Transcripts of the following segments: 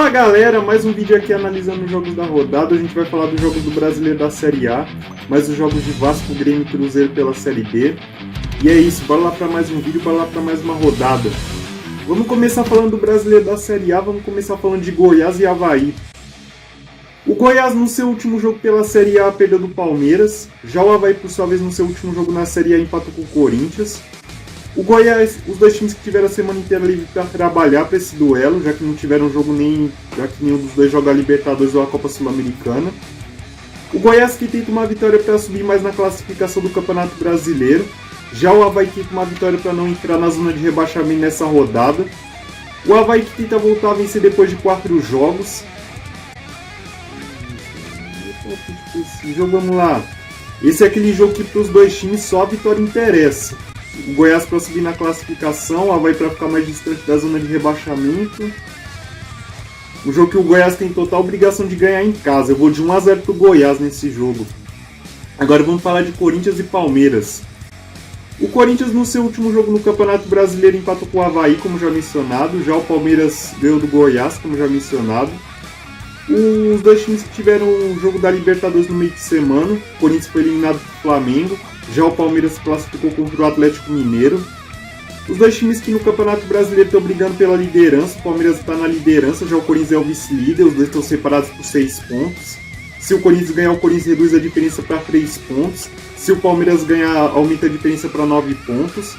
Fala galera, mais um vídeo aqui analisando os jogos da rodada. A gente vai falar dos jogos do Brasileiro da Série A, mais os jogos de Vasco, Grêmio e Cruzeiro pela Série B. E é isso, bora lá para mais um vídeo, bora lá para mais uma rodada. Vamos começar falando do Brasileiro da Série A, vamos começar falando de Goiás e Avaí. O Goiás no seu último jogo pela Série A perdeu do Palmeiras, já o Avaí por sua vez no seu último jogo na Série A empatou com o Corinthians. O Goiás, os dois times que tiveram a semana inteira livre para trabalhar para esse duelo, já que não tiveram jogo já que nenhum dos dois joga a Libertadores ou a Copa Sul-Americana. O Goiás que tenta uma vitória para subir mais na classificação do Campeonato Brasileiro. Já o Avaí que tenta uma vitória para não entrar na zona de rebaixamento nessa rodada. O Avaí que tenta voltar a vencer depois de 4 jogos. Esse jogo, vamos lá. Esse é aquele jogo que para os dois times só a vitória interessa. O Goiás para subir na classificação, o Avaí para ficar mais distante da zona de rebaixamento. Um jogo que o Goiás tem total obrigação de ganhar em casa. Eu vou de 1-0 pro Goiás nesse jogo. Agora vamos falar de Corinthians e Palmeiras. O Corinthians no seu último jogo no Campeonato Brasileiro empatou com o Avaí, como já mencionado. Já o Palmeiras ganhou do Goiás, como já mencionado. Os dois times que tiveram o jogo da Libertadores no meio de semana. O Corinthians foi eliminado pelo Flamengo. Já o Palmeiras se classificou contra o Atlético Mineiro. Os dois times que no Campeonato Brasileiro estão brigando pela liderança. O Palmeiras está na liderança, já o Corinthians é o vice-líder. Os dois estão separados por 6 pontos. Se o Corinthians ganhar, o Corinthians reduz a diferença para 3 pontos. Se o Palmeiras ganhar, aumenta a diferença para 9 pontos.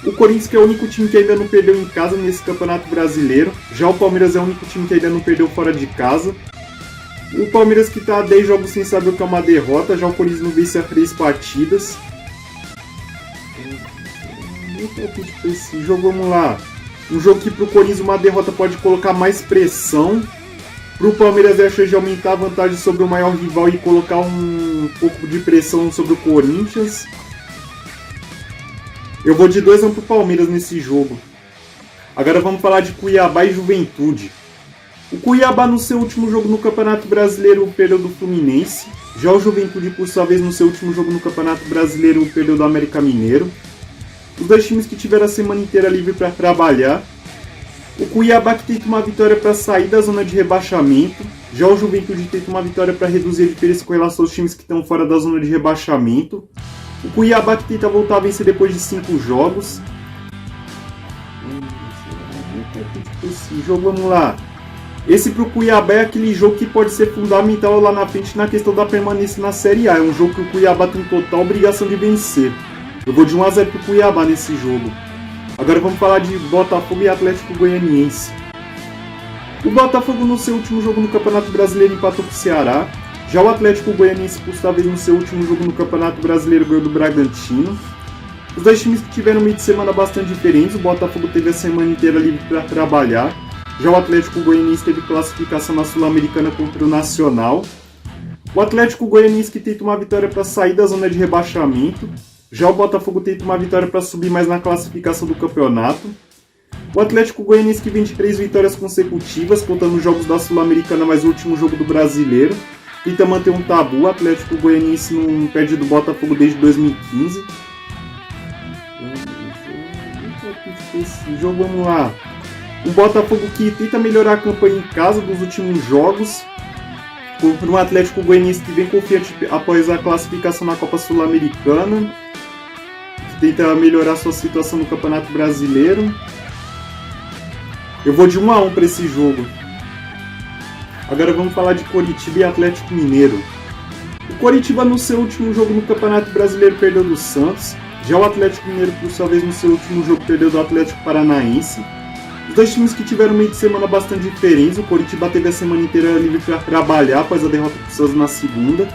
O Corinthians que é o único time que ainda não perdeu em casa nesse Campeonato Brasileiro. Já o Palmeiras é o único time que ainda não perdeu fora de casa. O Palmeiras que está há 10 jogos sem saber o que é uma derrota. Já o Corinthians não vence há 3 partidas. Esse jogo, vamos lá. Um jogo que para o Corinthians uma derrota pode colocar mais pressão. Para o Palmeiras é a chance de aumentar a vantagem sobre o maior rival e colocar um pouco de pressão sobre o Corinthians. Eu vou de 2-1 para o Palmeiras nesse jogo. Agora vamos falar de Cuiabá e Juventude. O Cuiabá no seu último jogo no Campeonato Brasileiro perdeu do Fluminense. Já o Juventude por sua vez no seu último jogo no Campeonato Brasileiro perdeu do América Mineiro. Os dois times que tiveram a semana inteira livre para trabalhar. O Cuiabá que tenta uma vitória para sair da zona de rebaixamento. Já o Juventude tenta uma vitória para reduzir a diferença com relação aos times que estão fora da zona de rebaixamento. O Cuiabá que tenta voltar a vencer depois de 5 jogos. Esse jogo, vamos lá. Esse pro Cuiabá é aquele jogo que pode ser fundamental lá na frente na questão da permanência na Série A. É um jogo que o Cuiabá tem total obrigação de vencer. Eu vou de 1-0 pro Cuiabá nesse jogo. Agora vamos falar de Botafogo e Atlético Goianiense. O Botafogo no seu último jogo no Campeonato Brasileiro empatou com o Ceará. Já o Atlético Goianiense, por sua vez, no seu último jogo no Campeonato Brasileiro ganhou do Bragantino. Os dois times que tiveram meio de semana bastante diferentes. O Botafogo teve a semana inteira livre para trabalhar. Já o Atlético Goianiense teve classificação na Sul-Americana contra o Nacional. O Atlético Goianiense que tenta uma vitória para sair da zona de rebaixamento. Já o Botafogo tenta uma vitória para subir mais na classificação do campeonato. O Atlético Goianiense que vem de 3 vitórias consecutivas, contando os jogos da Sul-Americana mais o último jogo do Brasileiro. Tenta manter um tabu. O Atlético Goianiense não perde do Botafogo desde 2015. Esse jogo, vamos lá. O Botafogo que tenta melhorar a campanha em casa dos últimos jogos. Contra um Atlético Goianiense que vem confiante após a classificação na Copa Sul-Americana. Que tenta melhorar sua situação no Campeonato Brasileiro. Eu vou de 1-1 para esse jogo. Agora vamos falar de Coritiba e Atlético Mineiro. O Coritiba no seu último jogo no Campeonato Brasileiro perdeu do Santos. Já o Atlético Mineiro por sua vez no seu último jogo perdeu do Atlético Paranaense. Os dois times que tiveram meio de semana bastante diferentes. O Coritiba teve a semana inteira livre para trabalhar após a derrota do Santos na segunda.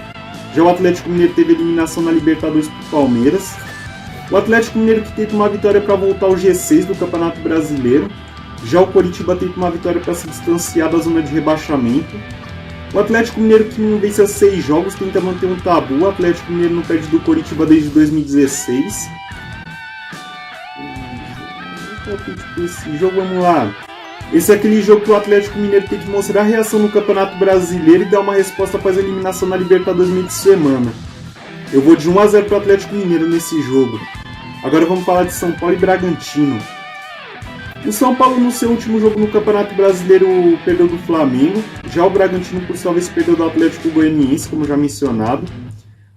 Já o Atlético Mineiro teve eliminação na Libertadores por Palmeiras. O Atlético Mineiro que tenta uma vitória para voltar ao G6 do Campeonato Brasileiro. Já o Coritiba tenta uma vitória para se distanciar da zona de rebaixamento. O Atlético Mineiro que não vence há 6 jogos tenta manter um tabu. O Atlético Mineiro não perde do Coritiba desde 2016. Esse jogo, vamos lá. Esse é aquele jogo que o Atlético Mineiro tem que mostrar a reação no Campeonato Brasileiro e dar uma resposta após a eliminação na Libertadores meio de semana. Eu vou de 1-0 para o Atlético Mineiro nesse jogo. Agora vamos falar de São Paulo e Bragantino. O São Paulo, no seu último jogo no Campeonato Brasileiro, perdeu do Flamengo. Já o Bragantino, por sua vez, perdeu do Atlético Goianiense, como já mencionado.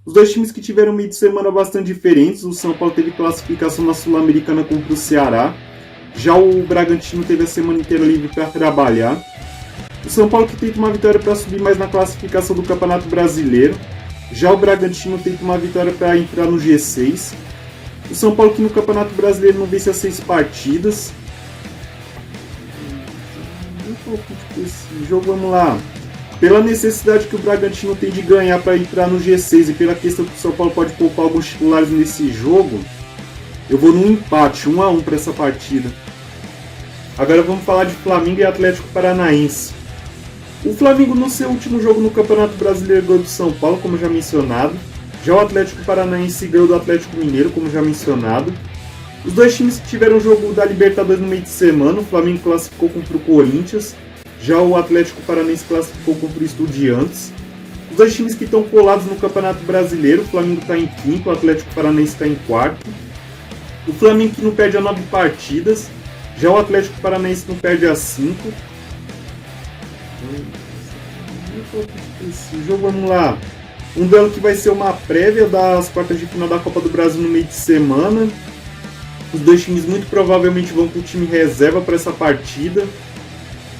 Os dois times que tiveram meio de semana bastante diferentes. O São Paulo teve classificação na Sul-Americana contra o Ceará. Já o Bragantino teve a semana inteira livre para trabalhar. O São Paulo que tenta uma vitória para subir mais na classificação do Campeonato Brasileiro. Já o Bragantino tenta uma vitória para entrar no G6. O São Paulo que no Campeonato Brasileiro não vence as 6 partidas. Esse jogo, vamos lá. Pela necessidade que o Bragantino tem de ganhar para entrar no G6 e pela questão que o São Paulo pode poupar alguns titulares nesse jogo, eu vou num empate, 1-1 para essa partida. Agora vamos falar de Flamengo e Atlético Paranaense. O Flamengo, no seu último jogo no Campeonato Brasileiro, ganhou do São Paulo, como já mencionado. Já o Atlético Paranaense ganhou do Atlético Mineiro, como já mencionado. Os dois times que tiveram o jogo da Libertadores no meio de semana, o Flamengo classificou contra o Corinthians, já o Atlético Paranaense classificou contra o Estudiantes. Os dois times que estão colados no Campeonato Brasileiro, o Flamengo está em quinto, o Atlético Paranaense está em quarto. O Flamengo que não perde a 9 partidas, já o Atlético Paranaense não perde a 5. Esse jogo, vamos lá. Um duelo que vai ser uma prévia das quartas de final da Copa do Brasil no meio de semana. Os dois times muito provavelmente vão com o time reserva para essa partida.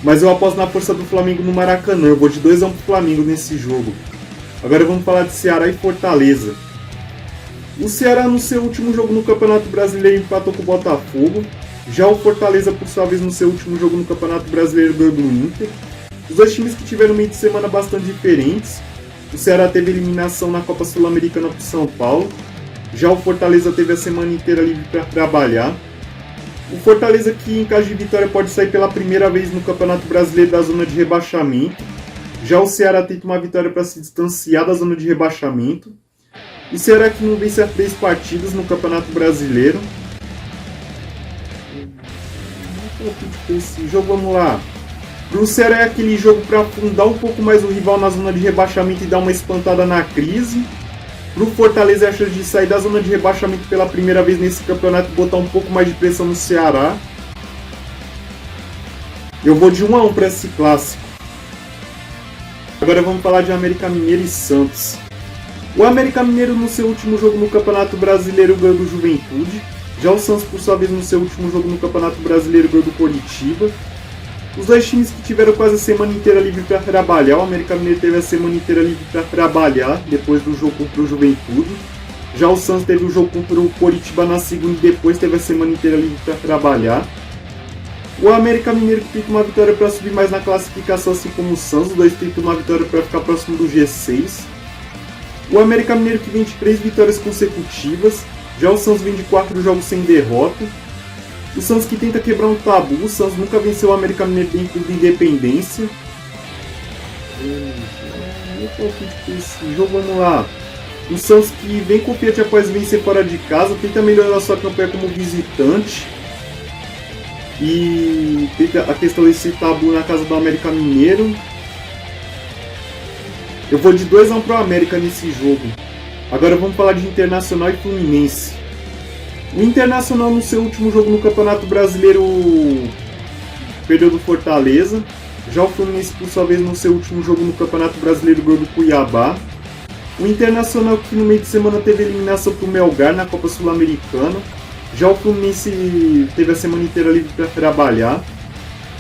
Mas eu aposto na força do Flamengo no Maracanã. Eu vou de 2-1 pro Flamengo nesse jogo. Agora vamos falar de Ceará e Fortaleza. O Ceará, no seu último jogo no Campeonato Brasileiro, empatou com o Botafogo. Já o Fortaleza, por sua vez, no seu último jogo no Campeonato Brasileiro, ganhou do Inter. Os dois times que tiveram meio de semana bastante diferentes. O Ceará teve eliminação na Copa Sul-Americana para o São Paulo. Já o Fortaleza teve a semana inteira livre para trabalhar. O Fortaleza que, em caso de vitória, pode sair pela primeira vez no Campeonato Brasileiro da zona de rebaixamento. Já o Ceará tenta uma vitória para se distanciar da zona de rebaixamento. O Ceará que não vence há 3 partidas no Campeonato Brasileiro. Esse jogo, vamos lá. Para o Ceará é aquele jogo para afundar um pouco mais o rival na zona de rebaixamento e dar uma espantada na crise. Para o Fortaleza é a chance de sair da zona de rebaixamento pela primeira vez nesse campeonato e botar um pouco mais de pressão no Ceará. Eu vou de 1-1 para esse clássico. Agora vamos falar de América Mineiro e Santos. O América Mineiro, no seu último jogo no Campeonato Brasileiro, ganhou do Juventude. Já o Santos, por sua vez, no seu último jogo no Campeonato Brasileiro, ganhou do Coritiba. Os dois times que tiveram quase a semana inteira livre para trabalhar. O América Mineiro teve a semana inteira livre para trabalhar depois do jogo contra o Juventude. Já o Santos teve o jogo contra o Coritiba na segunda e depois teve a semana inteira livre para trabalhar. O América Mineiro que tenta uma vitória para subir mais na classificação, assim como o Santos. Os dois tentam uma vitória para ficar próximo do G6. O América Mineiro que vem de 3 vitórias consecutivas. Já o Santos vem de 4 jogos sem derrota. O Santos que tenta quebrar um tabu. O Santos nunca venceu o América Mineiro dentro da Independência. Esse jogo, vamos lá. O Santos que vem confiante após vencer fora de casa. Tenta melhorar sua campanha como visitante. E tenta a questão desse tabu na casa do América Mineiro. Eu vou de 2-1 pro América nesse jogo. Agora vamos falar de Internacional e Fluminense. O Internacional, no seu último jogo no Campeonato Brasileiro, perdeu do Fortaleza. Já o Fluminense, por sua vez, no seu último jogo no Campeonato Brasileiro, ganhou do Cuiabá. O Internacional, que no meio de semana teve eliminação para o Melgar na Copa Sul-Americana. Já o Fluminense teve a semana inteira livre para trabalhar.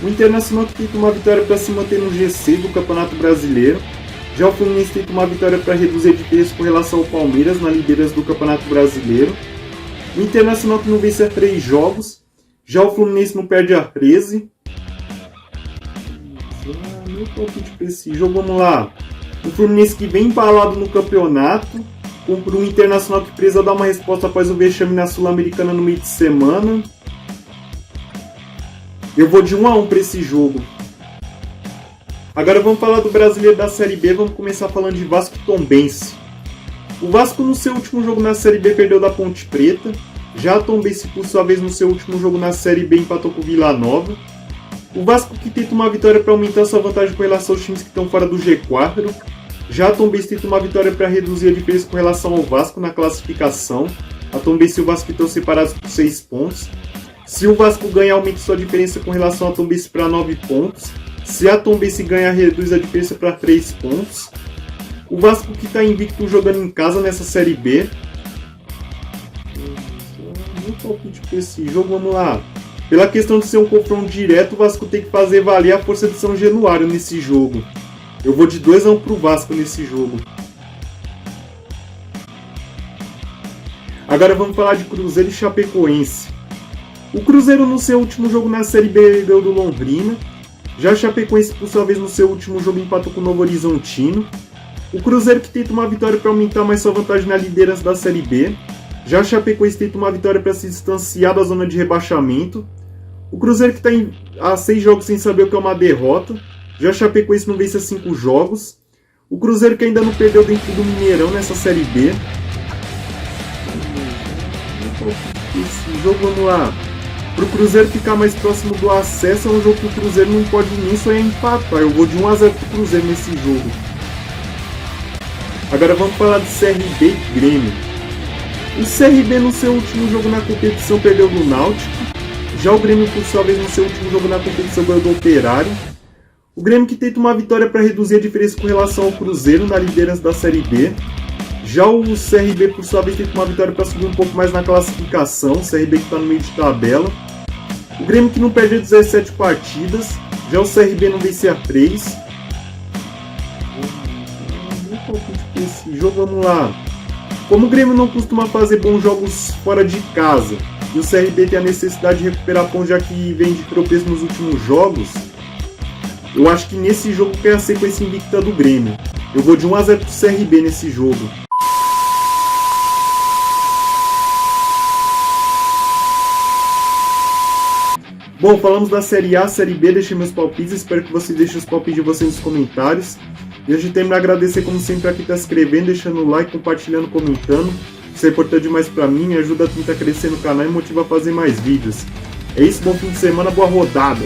O Internacional que tenta uma vitória para se manter no G6 do Campeonato Brasileiro. Já o Fluminense tenta uma vitória para reduzir a diferença com relação ao Palmeiras na liderança do Campeonato Brasileiro. O Internacional que não vence há 3 jogos. Já o Fluminense não perde há 13. Meu palpite para esse jogo, vamos lá. O Fluminense que vem embalado no campeonato. Contra o Internacional que precisa dar uma resposta após o vexame na Sul-Americana no meio de semana. Eu vou de 1-1 para esse jogo. Agora vamos falar do Brasileiro da Série B. Vamos começar falando de Vasco e Tombense. O Vasco, no seu último jogo na Série B, perdeu da Ponte Preta. Já a Tombense, por sua vez, no seu último jogo na Série B, empatou com o Vila Nova. O Vasco que tenta uma vitória para aumentar sua vantagem com relação aos times que estão fora do G4. Já a Tombense tenta uma vitória para reduzir a diferença com relação ao Vasco na classificação. A Tombense e o Vasco estão separados por 6 pontos. Se o Vasco ganhar, aumenta sua diferença com relação à Tombense para 9 pontos. Se a Tombense ganhar, reduz a diferença para 3 pontos. O Vasco que está invicto jogando em casa nessa Série B. Meu palpite para esse jogo, vamos lá. Pela questão de ser um confronto direto, o Vasco tem que fazer valer a força de São Januário nesse jogo. Eu vou de 2-1 pro Vasco nesse jogo. Agora vamos falar de Cruzeiro e Chapecoense. O Cruzeiro no seu último jogo na Série B ganhou do Londrina. Já a Chapecoense, por sua vez, no seu último jogo empatou com o Novo Horizontino. O Cruzeiro que tenta uma vitória para aumentar mais sua vantagem na liderança da Série B. Já a Chapecoense tenta uma vitória para se distanciar da zona de rebaixamento. O Cruzeiro que está há 6 jogos sem saber o que é uma derrota. Já a Chapecoense não vence há 5 jogos. O Cruzeiro que ainda não perdeu dentro do Mineirão nessa Série B. Esse jogo, vamos lá. Para o Cruzeiro ficar mais próximo do acesso, é um jogo que o Cruzeiro não pode nem sonhar em empatar. Eu vou de 1-0 para o Cruzeiro nesse jogo. Agora vamos falar de CRB e Grêmio. O CRB no seu último jogo na competição perdeu do Náutico. Já o Grêmio, por sua vez, no seu último jogo na competição ganhou do Operário. O Grêmio que tenta uma vitória para reduzir a diferença com relação ao Cruzeiro na liderança da Série B. Já o CRB, por sua vez, tenta uma vitória para subir um pouco mais na classificação. O CRB que está no meio de tabela. O Grêmio que não perdeu 17 partidas. Já o CRB não vence a 3. Esse jogo, vamos lá. Como o Grêmio não costuma fazer bons jogos fora de casa e o CRB tem a necessidade de recuperar pontos já que vem de tropeço nos últimos jogos, eu acho que nesse jogo quer a sequência invicta do Grêmio. Eu vou de 1-0 pro CRB nesse jogo. Bom, falamos da Série A, Série B, deixei meus palpites, espero que vocês deixem os palpites de vocês nos comentários. E antes de terminar, agradecer como sempre a quem está se inscrevendo, deixando o like, compartilhando, comentando. Isso é importante demais para mim, me ajuda a tentar crescer no canal e motiva a fazer mais vídeos. É isso, bom fim de semana, boa rodada!